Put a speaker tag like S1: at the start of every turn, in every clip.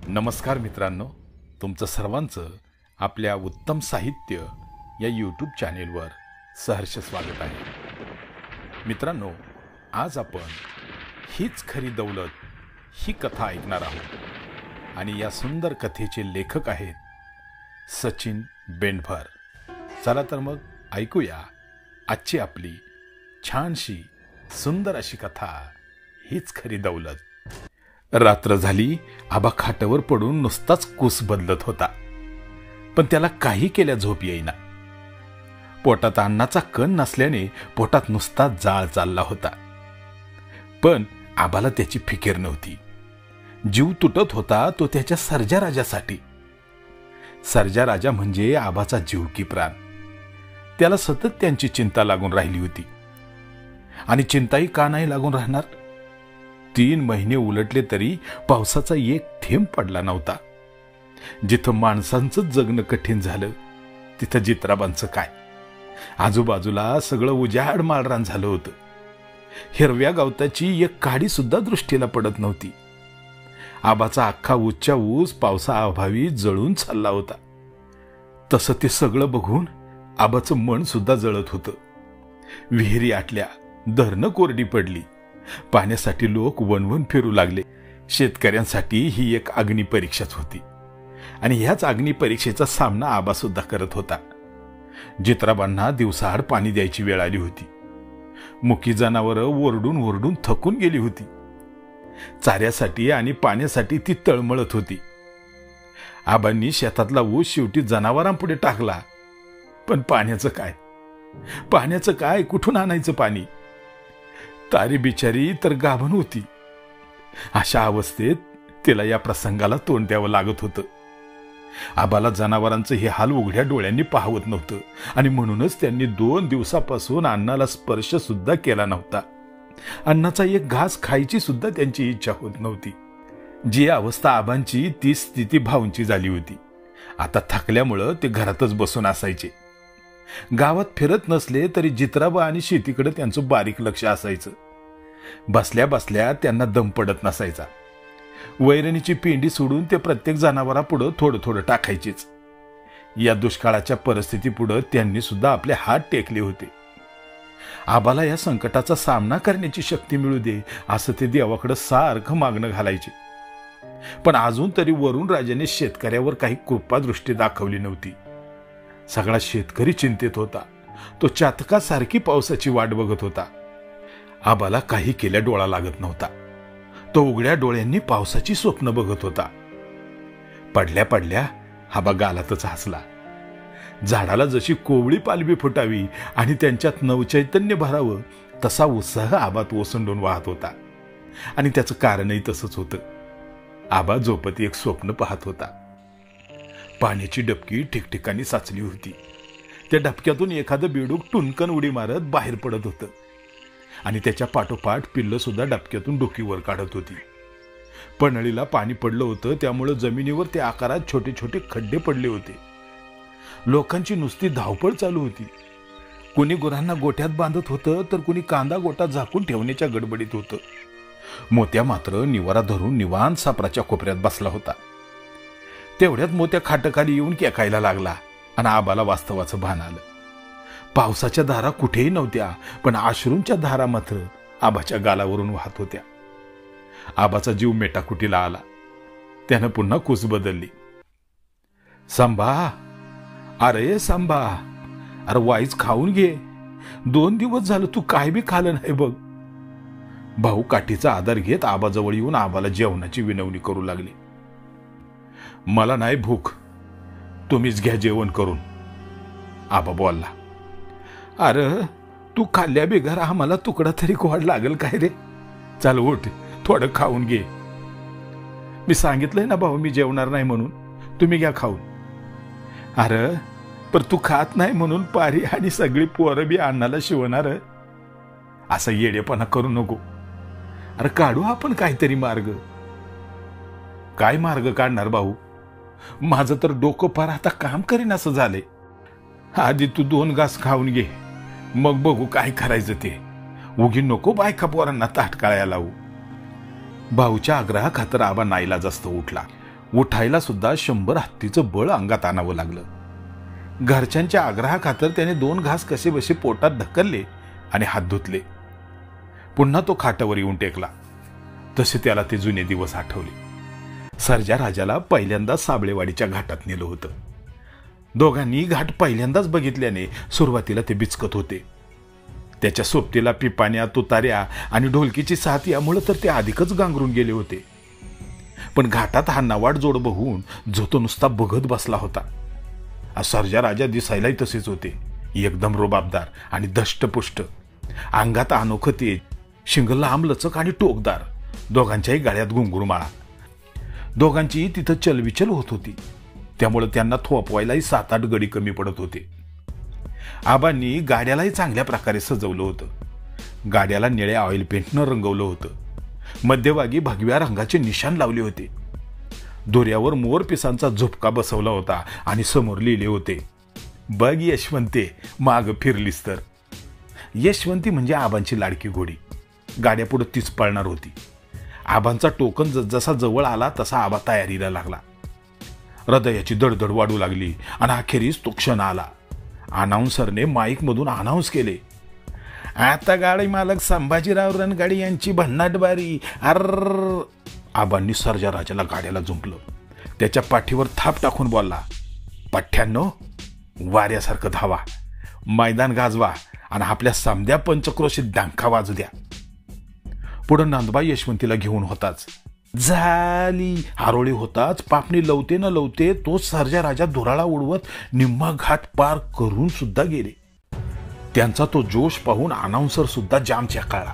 S1: नमस्कार मित्रांनो, तुमचं सर्वांचं आपल्या उत्तम साहित्य या यूट्यूब चॅनेलवर सहर्ष स्वागत आहे. मित्रांनो, आज आपण हीच खरी दौलत ही कथा ऐकणार आहोत आणि या सुंदर कथेचे लेखक आहेत सचिन बेंडभर. चला तर मग ऐकूया आजची आपली छानशी सुंदर अशी कथा, हीच खरी दौलत. रात्र झाली. आबा खाटावर पडून नुसताच कूस बदलत होता, पण त्याला काही केल्या झोप येईना. पोटात अन्नाचा कण नसल्याने पोटात नुसता जाळ चालला होता. पण आबाला त्याची फिकीर नव्हती. जीव तुटत होता तो त्याच्या सर्जा राजासाठी. सर्जा राजा म्हणजे आबाचा जीव की प्राण. त्याला सतत त्यांची चिंता लागून राहिली होती. आणि चिंताही का नाही लागून राहणार? 3 महिने उलटले तरी पावसाचा एक थेंब पडला नव्हता. जिथं माणसांचं जगणं कठीण झालं तिथं जित्राबांचं काय. आजूबाजूला सगळं उजाड माळरान झालं होतं. हिरव्या गवताची एक काडी सुद्धा दृष्टीला पडत नव्हती. आबाचा अख्खा ऊसच्या ऊस पावसाअभावी जळून चालला होता. तसं ते सगळं बघून आबाचं मन सुद्धा जळत होतं. विहिरी आटल्या, धरणं कोरडी पडली. पाण्यासाठी लोक वणवण फिरू लागले. शेतकऱ्यांसाठी ही एक अग्नी परीक्षाच होती आणि ह्याच अग्नी परीक्षेचा सामना आबा सुद्धा करत होता. जित्राबांना दिवसाआड पाणी द्यायची वेळ आली होती. मुकी जनावरं ओरडून ओरडून थकून गेली होती. चाऱ्यासाठी आणि पाण्यासाठी ती तळमळत होती. आबांनी शेतातला ऊस शेवटी जनावरांपुढे टाकला. पण पाण्याचं काय? पाण्याचं काय? कुठून आणायचं पाणी? तारी बिचारी तर गाभण होती. अशा अवस्थेत तिला या प्रसंगाला तोंड द्यावं लागत होतं. आबाला जनावरांचं हे हाल उघड्या डोळ्यांनी पाहवत नव्हतं आणि म्हणूनच त्यांनी 2 दिवसापासून अन्नाला स्पर्श सुद्धा केला नव्हता. अन्नाचा एक घास खायची सुद्धा त्यांची इच्छा होत नव्हती. जी अवस्था आबांची ती स्थिती भाऊंची झाली होती. आता थकल्यामुळं ते घरातच बसून असायचे. गावात फिरत नसले तरी जित्राबा आणि शेतीकडे त्यांचं बारीक लक्ष असायचं. बसल्या बसल्या त्यांना दम पडत नसायचा. वैरणीची पेंडी सोडून ते प्रत्येक जनावरापुढं थोडं थोडं टाकायचेच. या दुष्काळाच्या परिस्थितीपुढं त्यांनी सुद्धा आपले हात टेकले होते. आबाला या संकटाचा सामना करण्याची शक्ती मिळू दे असं ते देवाकडे सारखं मागणं घालायचे. पण अजून तरी वरुण राजाने शेतकऱ्यावर काही कृपादृष्टी दाखवली नव्हती. सगळा शेतकरी चिंतेत होता. तो चातकासारखी पावसाची वाट बघत होता. आबाला काही केल्या डोळा लागत नव्हता. तो उघड्या डोळ्यांनी पावसाची स्वप्न बघत होता. पडल्या पडल्या आबा गालातच हसला. झाडाला जशी कोवळी पालवी फुटावी आणि त्यांच्यात नवचैतन्य भरावं तसा उत्साह आबात ओसंडून वाहत होता. आणि त्याचं कारणही तसंच होतं. आबा झोपत एक स्वप्न पाहत होता. पाण्याची डबकी ठिकठिकाणी साचली होती. त्या डबक्यातून एखादं बेडूक टुनकन उडी मारत बाहेर पडत होतं आणि त्याच्या पाठोपाठ पिल्लं सुद्धा डबक्यातून डोकीवर काढत होती. पनळीला पाणी पडलं होतं, त्यामुळे जमिनीवर त्या आकारात छोटे छोटे खड्डे पडले होते. लोकांची नुसती धावपळ चालू होती. कुणी गुरांना गोठ्यात बांधत होतं तर कुणी कांदा गोटा झाकून ठेवण्याच्या गडबडीत होतं. मोत्या मात्र निवारा धरून निवांत सापराच्या कोपऱ्यात बसला होता. तेवढ्यात मोत्या खाटाखाली येऊन केकायला लागला आणि आबाला वास्तवाचं भान आलं. पावसाच्या धारा कुठेही नव्हत्या, पण अश्रूंच्या धारा मात्र आबाच्या गालावरून वाहत होत्या. आबाचा जीव मेटाकुटीला आला. त्यानं पुन्हा कूस बदलली. सांबा, अरे सांबा, अरे वाईच खाऊन घे. 2 दिवस झालं तू काय बी खाल्लं नाही बघ. भाऊ काठीचा आधार घेत आबाजवळ येऊन आबाला जेवणाची विनवणी करू लागली. मला नाही भूक, तुम्हीच घ्या जेवण करून, आबा बोलला. अरे तू खाल्ल्या बिगर आम्हाला तुकडा तरी गोड लागेल काय रे? चल उठ, थोडं खाऊन घे. मी सांगितलंय ना भाऊ, मी जेवणार नाही म्हणून. तुम्ही घ्या खाऊन. अरे पण तू खात नाही म्हणून पारी आणि सगळी पोरं बी अन्नाला शिवणार. असं येडेपणा करू नको. अरे काढू आपण काहीतरी मार्ग. काय मार्ग काढणार भाऊ? माझं तर डोकं फार आता काम करीन असं झालंय. आधी तू 2 घास खाऊन घे, मग बघू काय करायचं ते. उगी नको बायका पोरांना ताटकाळ्या लावू. भाऊच्या आग्रहाखातर आबा नाईलाजास्त उठला. उठायला सुद्धा 100 हत्तीचं बळ अंगात आणावं लागलं. घरच्यांच्या आग्रहाखातर त्याने 2 घास कसेबसे पोटात ढकलले आणि हात धुतले. पुन्हा तो खाटावर येऊन टेकला. तसे त्याला ते जुने दिवस आठवले. सर्जा राजाला पहिल्यांदा साबळेवाडीच्या घाटात नेलं होतं. दोघांनी घाट पहिल्यांदाच बघितल्याने सुरुवातीला ते बिचकत होते. त्याच्या सोबतीला पिपाण्या, तुताऱ्या आणि ढोलकीची साथ यामुळे तर ते अधिकच गांगरून गेले होते. पण घाटात हा नवाड जोड बघून जो तो नुसता बघत बसला होता. सर्जा राजा दिसायलाही तसेच होते. एकदम रुबाबदार आणि दष्टपुष्ट. अंगात अनोखं तेज, शिंग लांब लचक आणि टोकदार. दोघांच्याही गाड्यात घुंगुरमाळा. दोघांची तिथं चलविचल होत होती. त्यामुळे त्यांना थोपवायलाही 7-8 गडी कमी पडत होते. आबांनी गाड्यालाही चांगल्या प्रकारे सजवलं होतं. गाड्याला निळ्या ऑइल पेंटनं रंगवलं होतं. मध्यभागी भगव्या रंगाचे निशाण लावले होते. दोऱ्यावर मोर पिसांचा झोपका बसवला होता आणि समोर लिहिले होते, बघ यशवंते, माग फिरलीस तर. यशवंती म्हणजे आबांची लाडकी घोडी. गाड्यापुढे तीच पळणार होती. आबांचा टोकन जसा जवळ आला तसा आबा तयारीला लागला. हृदयाची दडदड वाढू लागली आणि अखेरीस तो क्षण आला. अनाउन्सरने माईकमधून अनाउन्स केले, आता गाडी मालक संभाजीराव रणगाडी यांची भन्नाट बारी. आबांनी सर्जा राजाला गाड्याला जुंपलं. त्याच्या पाठीवर थाप टाकून बोलला, पठ्ठ्यांनो, वाऱ्यासारखं धावा, मैदान गाजवा आणि आपल्या समद्या पंचक्रोशीत डंका वाजू द्या. पुढे नांदबाई यशवंतीला घेऊन होताच. झाली आरोळी होताच पापणी लवते न लवते तो सर्जा राजा धुराळा उडवत निम्मा घाट पार करून सुद्धा गेले. त्यांचा तो जोश पाहून अनाउन्सर सुद्धा जाम चेकाळला.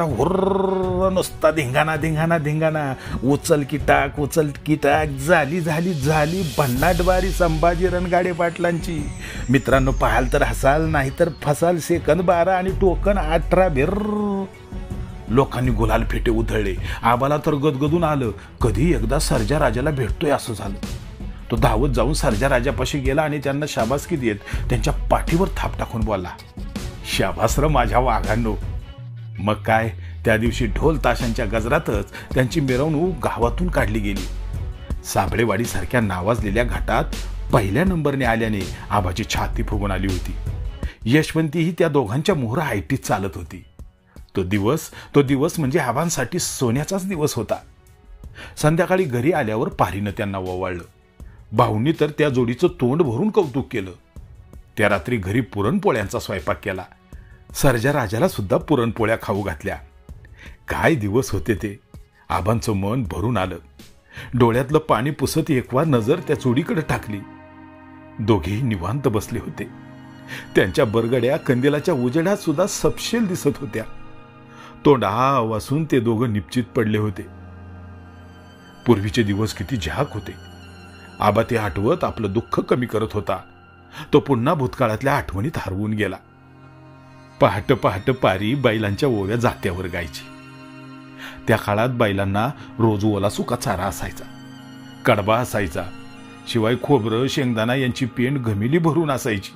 S1: हुर्र नुसता धिंगाणा धिंगाणा धिंगाणा, उचल की टाक, उचल की टाक, झाली झाली झाली भन्नाट बारी संभाजी रणगाडे पाटलांची. मित्रांनो, पाहाल तर हसाल, नाही तर फसाल. सेकंद 12 आणि टोकन 18. भिर. लोकांनी गुलाल फेटे उधळले. आबाला तर गदगदून आलं. कधी एकदा सर्जा राजाला भेटतोय असं झालं. तो धावत जाऊन सर्जा राजापाशी गेला आणि त्यांना शाबासकी देत त्यांच्या पाठीवर थाप टाकून बोलला, शाबास र माझ्या वाघांनो. मग काय, त्या दिवशी ढोल ताशांच्या गजरातच त्यांची मिरवणूक गावातून काढली गेली. साबळेवाडी सारख्या नावाजलेल्या घाटात पहिल्या नंबरने आल्याने आबाची छाती फुगून आली होती. यशवंतीही त्या दोघांच्या मोहर हायटीत चालत होती. तो दिवस म्हणजे आबांसाठी सोन्याचाच दिवस होता. संध्याकाळी घरी आल्यावर पारीनं त्यांना ओवाळलं. भाऊंनी तर त्या जोडीचं तोंड भरून कौतुक केलं. त्या रात्री घरी पुरणपोळ्यांचा स्वयंपाक केला. सर्जा राजाला सुद्धा पुरणपोळ्या खाऊ घातल्या. काय दिवस होते ते. आबांचं मन भरून आलं. डोळ्यातलं पाणी पुसत एकवार नजर त्या जोडीकडे टाकली. दोघेही निवांत बसले होते. त्यांच्या बरगड्या कंदिलाच्या उजेडात सुद्धा सपशेल दिसत होत्या. तोंडा वासून ते दोघं निश्चित पडले होते. पूर्वीचे दिवस किती झाक होते. आबा ते आठवत आपलं दुःख कमी करत होता. तो पुन्हा भूतकाळातल्या आठवणीत हरवून गेला. पहाट पहाट पारी बैलांच्या ओव्या जात्यावर गायची. त्या काळात बैलांना रोज ओला सुका चारा असायचा, कडबा असायचा. शिवाय खोबरं, शेंगदाणा यांची पेंड घमिली भरून असायची.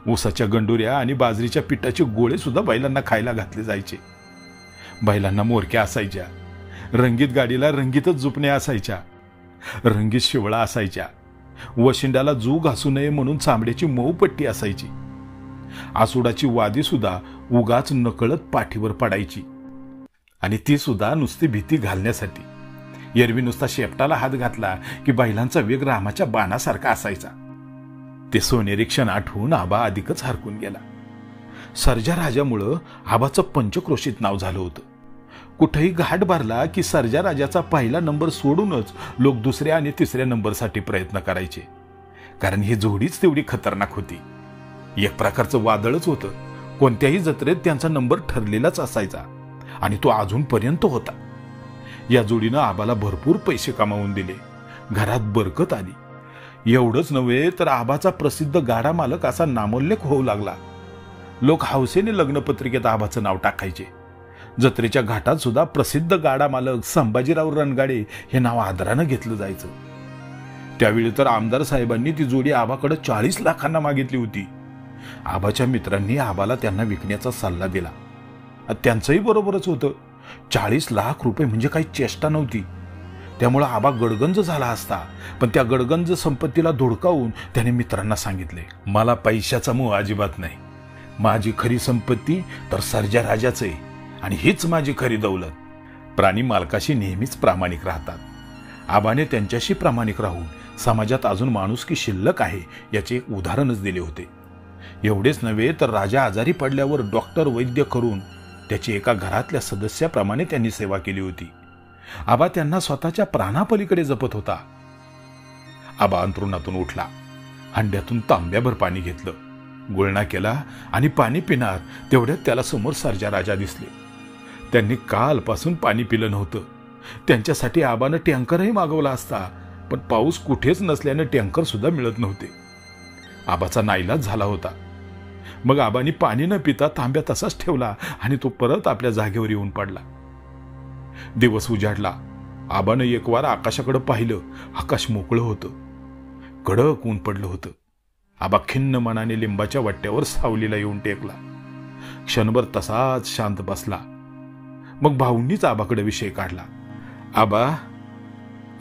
S1: ऊसाच्या गंडुऱ्या आणि बाजरीच्या पिठाचे गोळे सुद्धा बैलांना खायला घातले जायचे. बैलांना मोरक्या असायच्या. रंगीत गाडीला रंगीतच जुपण्या असायच्या. रंगीत शिवळा असायच्या. वशिंडाला जू घासू नये म्हणून चांबड्याची मऊ पट्टी असायची. आसुडाची वादी सुद्धा उगाच नकळत पाठीवर पडायची, आणि ती सुद्धा नुसती भीती घालण्यासाठी. एरवी नुसता शेपटाला हात घातला की बैलांचा वेग रामाच्या बाणासारखा असायचा. ते सोनेरी क्षण आठवून आबा अधिकच हरकून गेला. सर्जा राजामुळं आबाचं पंचक्रोशीत नाव झालं होतं. कुठेही घाट भरला की सर्जा राजाचा पहिला नंबर सोडूनच लोक दुसऱ्या आणि तिसऱ्या नंबरसाठी प्रयत्न करायचे. कारण ही जोडीच तेवढी खतरनाक होती. एक प्रकारचं वादळच होतं. कोणत्याही जत्रेत त्यांचा नंबर ठरलेलाच असायचा आणि तो अजूनपर्यंत होता. या जोडीनं आबाला भरपूर पैसे कमावून दिले. घरात बरकत आली. एवढंच नव्हे तर आबाचा प्रसिद्ध गाडा मालक असा नामोल्लेख होऊ लागला. लोक हौसेने लग्नपत्रिकेत आबाचं नाव टाकायचे. जत्रेच्या घाटात सुद्धा प्रसिद्ध गाडा मालक संभाजीराव रणगाडे हे नाव आदरानं घेतलं जायचं. त्यावेळी तर आमदार साहेबांनी ती जोडी आबाकडे 40 लाखांना मागितली होती. आबाच्या मित्रांनी आबाला त्यांना विकण्याचा सल्ला दिला. त्यांचंही बरोबरच होतं. 40 लाख रुपये म्हणजे काही चेष्टा नव्हती. त्यामुळे आबा गडगंज झाला असता, पण त्या गडगंज संपत्तीला धुडकावून त्याने मित्रांना सांगितले, मला पैशाचा मोह अजिबात नाही. माझी खरी संपत्ती तर सर्जा राजाच आहे आणि हीच माझी खरी दौलत. प्राणी मालकाशी नेहमीच प्रामाणिक राहतात. आबाने त्यांच्याशी प्रामाणिक राहून समाजात अजून माणुसकी शिल्लक आहे याचे एक उदाहरणच दिले होते. एवढेच नव्हे तर राजा आजारी पडल्यावर डॉक्टर वैद्य करून त्याची एका घरातल्या सदस्याप्रमाणे त्यांनी सेवा केली होती. आबा त्यांना स्वतःच्या प्राणापलीकडे जपत होता. आबा अंथरुणातून उठला, हंड्यातून तांब्याभर पाणी घेतलं, गुळणा केला आणि पाणी पिणार तेवढ्यात त्याला समोर सर्जा राजा दिसले. त्यांनी कालपासून पाणी पिलं नव्हतं. त्यांच्यासाठी आबानं टँकरही मागवला असता, पण पाऊस कुठेच नसल्यानं टँकर सुद्धा मिळत नव्हते. आबाचा नाईलाज झाला होता. मग आबांनी पाणी न पिता तांब्या तसाच ठेवला आणि तो परत आपल्या जागेवर येऊन पडला. दिवस उजाडला. आबानं एक वार आकाशाकडे पाहिलं. आकाश मोकळं होतं. कडक ऊन पडलं होतं. आबा खिन्न मनाने लिंबाच्या वाट्यावर सावलीला येऊन टेकला. क्षणभर तसाच शांत बसला. मग भाऊंनीच आबाकडे विषय काढला. आबा,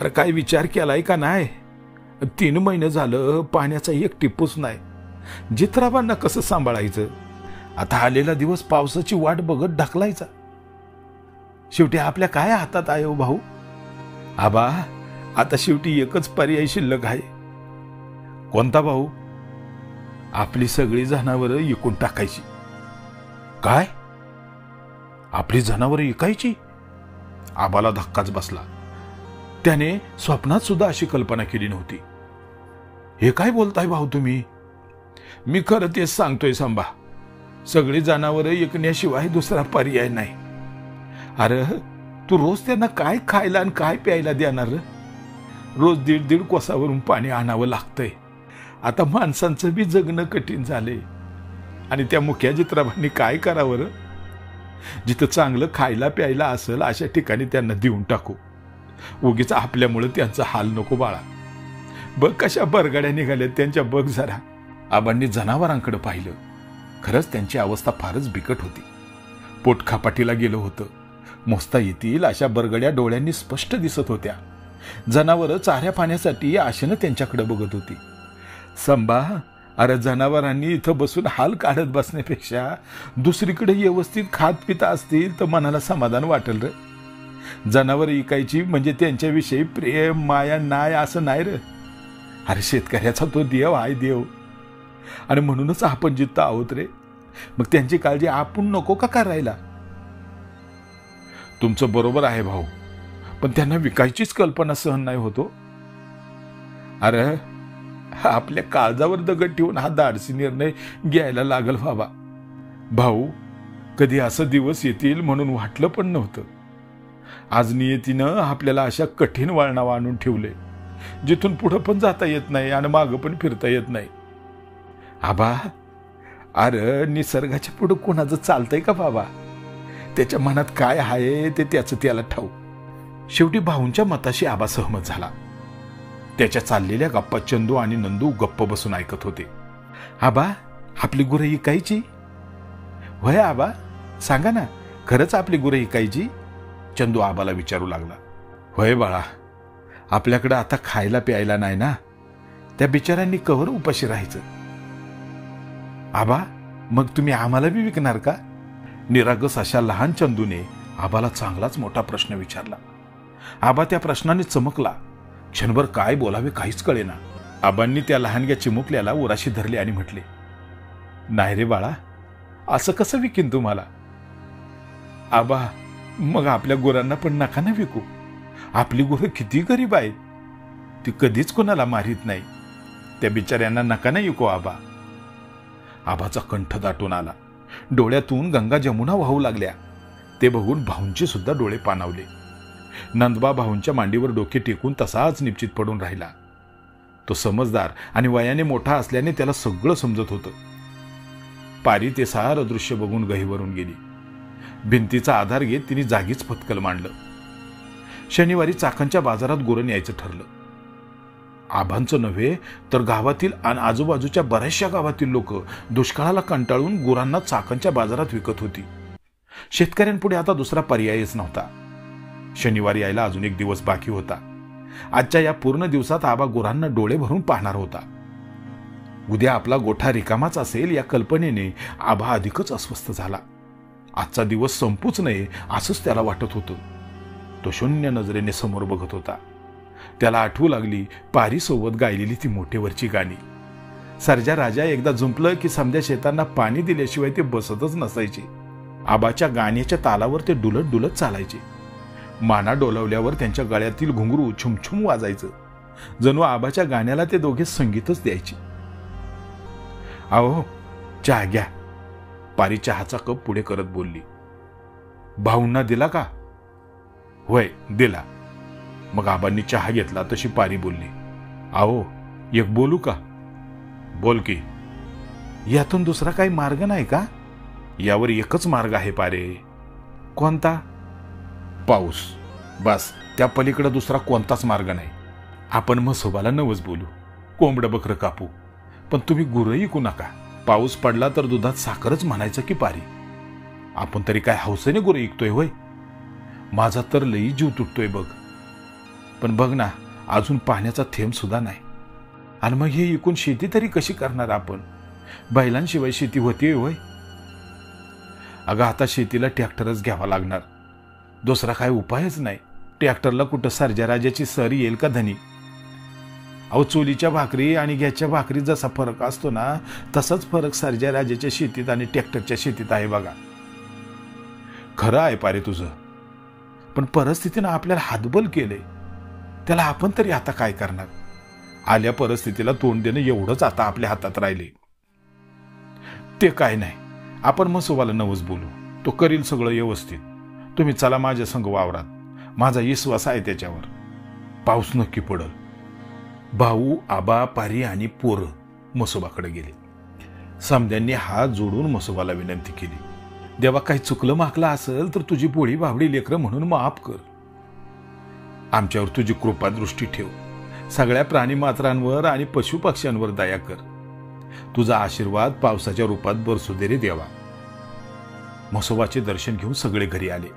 S1: अरे काय विचार केलाय का नाही? 3 महिने झालं पाण्याचा एक टिपूच नाही. जित्राबांना कसं सांभाळायचं? आता आलेला दिवस पावसाची वाट बघत ढकलायचा. शेवटी आपल्या काय हातात आहे हो भाऊ? आबा, आता शेवटी एकच पर्याय शिल्लक आहे. कोणता भाऊ? आपली सगळी जनावरं विकून टाकायची. काय? आपली जनावरं विकायची? आबाला धक्काच बसला. त्याने स्वप्नात सुद्धा अशी कल्पना केली नव्हती. हे काय बोलताय भाऊ तुम्ही? मी खरं तेच सांगतोय सांबा. सगळी जनावरं विकण्याशिवाय दुसरा पर्याय नाही. अरे तू रोज त्यांना काय खायला आणि काय प्यायला देणार? रोज 1.5 कोसावरून पाणी आणावं लागतंय. आता माणसांचं बी जगणं कठीण झालंय आणि त्या मुख्या जित्राबांनी काय करावं? जिथं चांगलं खायला प्यायला असेल अशा ठिकाणी त्यांना देऊन टाकू. उगीच आपल्यामुळे त्यांचा हाल नको बाळा. बघ कशा बरगड्या निघाल्यात त्यांच्या, बघ जरा. आबांनी जनावरांकडे पाहिलं. खरंच त्यांची अवस्था फारच बिकट होती. पोट खापाटीला गेलं होतं. मोजता येतील अशा बरगड्या डोळ्यांनी स्पष्ट दिसत होत्या. जनावरं चाऱ्या पाण्यासाठी आशेनं त्यांच्याकडे बघत होती. संबा, अरे जनावरांनी इथं बसून हाल काढत बसण्यापेक्षा दुसरीकडे व्यवस्थित खात पिता असतील तर मनाला समाधान वाटेल र. जनावर विकायची म्हणजे त्यांच्याविषयी प्रेम माया नाही असं नाही र. अरे शेतकऱ्याचा तो देव आहे देव, आणि म्हणूनच आपण जिथं आहोत रे. मग त्यांची काळजी आपण नको का करायला? तुमचं बरोबर आहे भाऊ, पण त्यांना विकायचीच कल्पना सहन नाही होतो. अरे आपल्या काळजावर दगड ठेवून हा धाडसी निर्णय घ्यायला लागल बाबा. भाऊ, कधी असं दिवस येतील म्हणून वाटलं पण नव्हतं. आज नियतीनं आपल्याला अशा कठीण वळणावर आणून ठेवले जिथून पुढं पण जाता येत नाही आणि मागं पण फिरता येत नाही. आबा, अरे निसर्गाच्या पुढं कोणाचं चालतंय का बाबा? त्याच्या मनात काय आहे ते त्याचं त्याला ठाऊक. शेवटी भाऊंच्या मताशी आबा सहमत झाला. त्याच्या चाललेल्या गप्पा चंदू आणि नंदू गप्प बसून ऐकत होते. आबा, आपली गुरं इकायची? होय आबा, सांगा ना, खरंच आपली गुरं इकायची? चंदू आबाला विचारू लागला. होय बाळा, आपल्याकडं आता खायला प्यायला नाही ना, त्या बिचाऱ्यांनी कवर उपाशी राहायचं. आबा, मग तुम्ही आम्हाला बी विकणार का? निरागस अशा लहान चंदूने आबाला चांगलाच मोठा प्रश्न विचारला. आबा त्या प्रश्नाने चमकला. क्षणभर काय बोलावे काहीच कळेना. आबांनी त्या लहानग्या चिमुकल्याला उराशी धरले आणि म्हटले, नाही रे बाळा, असं कसं विकीन तुम्हाला? आबा, मग आपल्या गुरांना पण नका ना विकू. आपली गुरं किती गरीब आहेत, ती कधीच कोणाला मारित नाही. त्या बिचाऱ्यांना नका ना विकू आबा. आबाचा कंठ दाटून आला. डोळ्यातून गंगा जमुना वाहू लागल्या. ते बघून भाऊंचे सुद्धा डोळे पाणावले. नंदबा भाऊंच्या मांडीवर डोके टेकून तसाच निश्चित पडून राहिला. तो समजदार आणि वयाने मोठा असल्याने त्याला सगळं समजत होतं. पारी ते सारं दृश्य बघून गहिवरून गेली. भिंतीचा आधार घेत तिने जागीच पत्कल मांडलं. शनिवारी चाकणच्या बाजारात गुरं न्यायचं ठरलं. आबांचं नव्हे तर गावातील आणि आजूबाजूच्या बऱ्याचशा गावातील लोक दुष्काळाला कंटाळून गुरांना चाकणच्या बाजारात विकत होती. शेतकऱ्यांपुढे आता दुसरा पर्यायच नव्हता. शनिवारी यायला अजून एक दिवस बाकी होता. आजच्या या पूर्ण दिवसात आबा गुरांना डोळे भरून पाहणार होता. उद्या आपला गोठा रिकामाच असेल या कल्पनेने आबा अधिकच अस्वस्थ झाला. आजचा दिवस संपूच नये असंच त्याला वाटत होतं. तो शून्य नजरेने समोर बघत होता. त्याला आठवू लागली पारीसोबत गायलेली ती मोठेवरची गाणी. सर्जा राजा एकदा जुंपलं की समध्या शेतांना पाणी दिल्याशिवाय ते बसतच नसायचे. आबाच्या गाण्याच्या तालावर ते डुलत डुलत चालायचे. माना डोलवल्यावर त्यांच्या गळ्यातील घुंगरू छुमछुम वाजायचं. जणू आबाच्या गाण्याला ते दोघे संगीतच द्यायचे. अहो चहा घ्या. पारी चहाचा कप पुढे करत बोलली. भाऊंना दिला का? होय दिला. मग आबांनी चहा घेतला तशी पारी बोलली. अहो एक बोलू का? बोल की. यातून दुसरा काही मार्ग नाही का? यावर एकच मार्ग आहे पारे. कोणता? पाऊस. बस त्या पलीकडे दुसरा कोणताच मार्ग नाही. आपण म्हसोबाला नवस बोलू, कोंबडं बकरं कापू, पण तुम्ही गुरं इकू नका. पाऊस पडला तर दुधात साखरच म्हणायचं की पारी. आपण तरी काय हौसेने गुरं इकतोय होय? माझा तर लई जीव तुटतोय बघ. पण बघ ना, अजून पाण्याचा थेंब सुद्धा नाही. आणि मग हे इकून शेती तरी कशी करणार आपण? बैलांशिवाय शेती होतीये होय? अगं आता शेतीला ट्रॅक्टरच घ्यावा लागणार. दुसरा काय उपायच नाही. ट्रॅक्टरला कुठं सर्जा राजाची सर येईल का धनी? अहो चुलीच्या भाकरी आणि गॅसच्या भाकरीत जसा फरक असतो ना, तसाच फरक सर्जा राजाच्या शेतीत आणि ट्रॅक्टरच्या शेतीत आहे बघा. खरं आहे पारे तुझं, पण परिस्थितीनं आपल्याला हातबल केले. त्याला आपण तरी आता काय करणार? आल्या परिस्थितीला तोंड देणं एवढंच आता आपल्या हातात राहिले. ते काय नाही, आपण म्हसोबाला नवस बोलू. तो करील सगळं व्यवस्थित. तुम्ही चला माझ्या संग वावरात. माझा विश्वास आहे त्याच्यावर. पाऊस नक्की पडल. भाऊ, आबा, पारी आणि पोरं म्हसोबाकडे गेले. समध्यांनी हात जोडून म्हसोबाला विनंती केली. देवा, काही चुकलं माकलं असेल तर तुझी पोळी बावडी लेकरं म्हणून माफ कर. आमच्यावर तुझी कृपा दृष्टी ठेव. सगळ्या प्राणीमात्रांवर आणि पशुपक्ष्यांवर दया कर. तुझा आशीर्वाद पावसाच्या रूपात बरसू दे रे देवा. म्हसोबाचे दर्शन घेऊन सगळे घरी आले.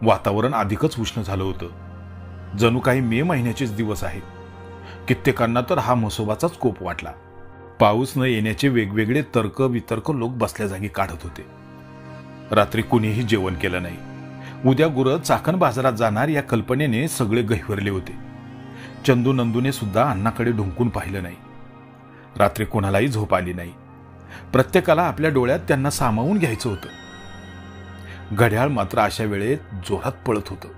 S1: वातावरण अधिकच उष्ण झालं होतं. जणू काही मे महिन्याचेच दिवस आहेत. कित्येकांना तर हा म्हसोबाचाच कोप वाटला. पाऊस न येण्याचे वेगवेगळे तर्क वितर्क लोक बसल्या जागी काढत होते. रात्री कुणीही जेवण केलं नाही. उद्या गुरं चाकण बाजारात जाणार या कल्पनेने सगळे गहिवरले होते. चंदू नंदूने सुद्धा अण्णाकडे ढुंकून पाहिलं नाही. रात्री कोणालाही झोप आली नाही. प्रत्येकाला आपल्या डोळ्यात त्यांना सामावून घ्यायचं होतं. घड्याळ मात्र अशा वेळेत जोरात पळत होतं.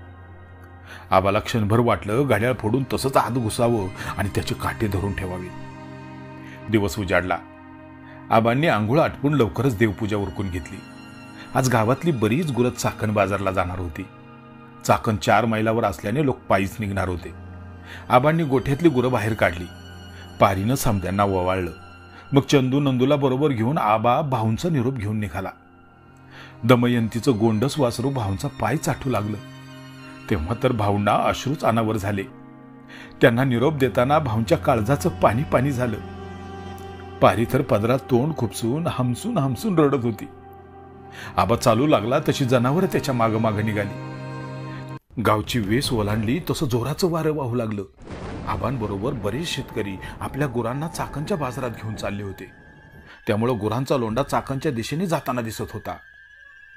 S1: आबाला क्षणभर वाटलं घड्याळ फोडून तसंच आत घुसावं आणि त्याचे काटे धरून ठेवावे. दिवस उजाडला. आबांनी आंघोळ आटपून लवकरच देवपूजा उरकून घेतली. आज गावातली बरीच गुरं चाकण बाजारला जाणार होती. चाकण 4 मैलावर असल्याने लोक पायीच निघणार होते. आबांनी गोठ्यातली गुरं बाहेर काढली. पारीनं समध्यांना ओवाळलं. मग चंदू नंदूला बरोबर घेऊन आबा भाऊंचा निरोप घेऊन निघाला. दमयंतीचं गोंडस वासरू भाऊंचा पाय चाटू लागलं. तेव्हा तर भाऊंना अश्रूच अनावर झाले. त्यांना निरोप देताना भाऊंच्या काळजाचं पाणी पाणी झालं. पारी तर पदरात तोंड खुपसून हमसून हमसून रडत होती. आबा चालू लागला तशी जनावर त्याच्या मागं मागं निघाली. गावची वेस ओलांडली तसं जोराचं वारं वाहू लागलं. आबांबरोबर बरेच शेतकरी आपल्या गुरांना चाकणच्या बाजारात घेऊन चालले होते. त्यामुळे गुरांचा लोंढा चाकणच्या दिशेने जाताना दिसत होता.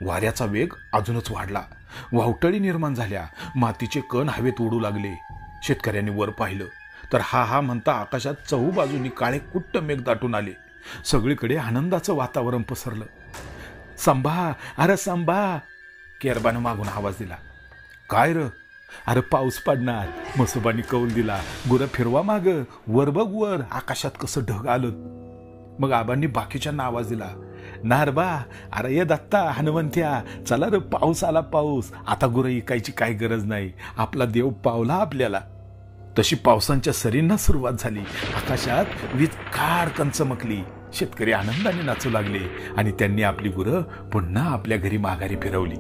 S1: वाऱ्याचा वेग अजूनच वाढला. वावटळी निर्माण झाल्या. मातीचे कण हवेत उडू लागले. शेतकऱ्यांनी वर पाहिलं तर हा हा म्हणता आकाशात चहूबाजूनी काळे कुट्ट मेघ दाटून आले. सगळीकडे आनंदाचं वातावरण पसरलं. संभा, अरे संभा, केरबानं मागून आवाज दिला. काय र? अरे पाऊस पडणार. म्हसोबांनी कौल दिला. गुरं फिरवा माग, वर बघ वर, आकाशात कसं ढग आलं. मग आबांनी बाकीच्यांना आवाज दिला. नारबा, अरे ये दत्ता, हनुमंत्या, चला रे, पाऊस आला पाऊस. आता गुरं इकायची काही गरज नाही. आपला देव पावला आपल्याला. तशी पावसांच्या सरींना सुरुवात झाली. आकाशात वीज खाडकन चमकली. शेतकरी आनंदाने नाचू लागले आणि त्यांनी आपली गुरं पुन्हा आपल्या घरी माघारी फिरवली.